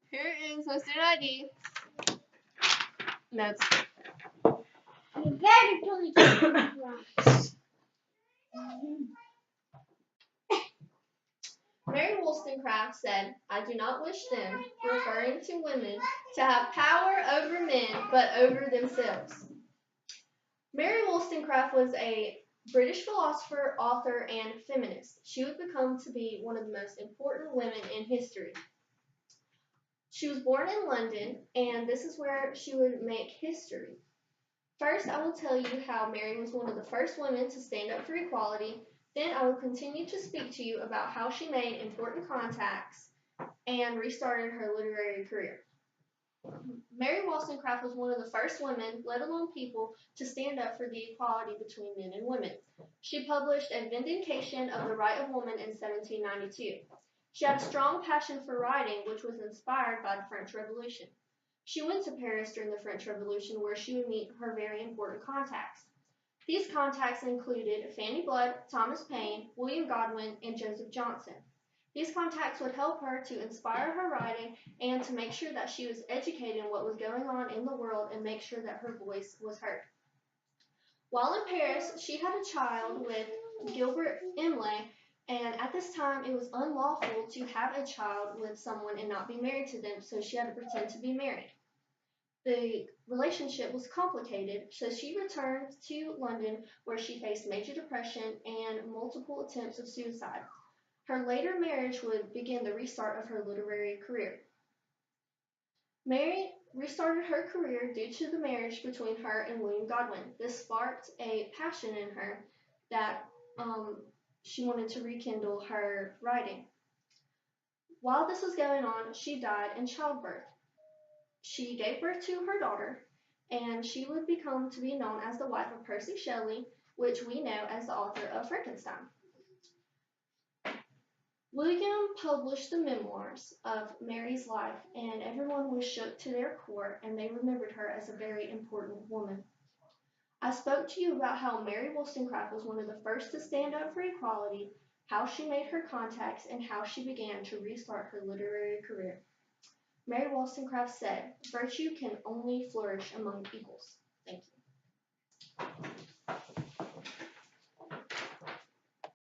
Here is my student ID. Notes. You better tell me to Mary Wollstonecraft said, "I do not wish them," referring to women, "to have power over men, but over themselves." Mary Wollstonecraft was a British philosopher, author, and feminist. She would become to be one of the most important women in history. She was born in London, and this is where she would make history. First, I will tell you how Mary was one of the first women to stand up for equality. Then I will continue to speak to you about how she made important contacts and restarted her literary career. Mary Wollstonecraft was one of the first women, let alone people, to stand up for the equality between men and women. She published A Vindication of the Right of Woman in 1792. She had a strong passion for writing, which was inspired by the French Revolution. She went to Paris during the French Revolution, where she would meet her very important contacts. These contacts included Fanny Blood, Thomas Paine, William Godwin, and Joseph Johnson. These contacts would help her to inspire her writing and to make sure that she was educated in what was going on in the world and make sure that her voice was heard. While in Paris, she had a child with Gilbert Imlay, and at this time it was unlawful to have a child with someone and not be married to them, so she had to pretend to be married. The relationship was complicated, so she returned to London where she faced major depression and multiple attempts of suicide. Her later marriage would begin the restart of her literary career. Mary restarted her career due to the marriage between her and William Godwin. This sparked a passion in her that she wanted to rekindle her writing. While this was going on, she died in childbirth. She gave birth to her daughter, and she would become to be known as the wife of Percy Shelley, which we know as the author of Frankenstein. William published the memoirs of Mary's life, and everyone was shook to their core, and they remembered her as a very important woman. I spoke to you about how Mary Wollstonecraft was one of the first to stand up for equality, how she made her contacts, and how she began to restart her literary career. Mary Wollstonecraft said, "Virtue can only flourish among equals." Thank you.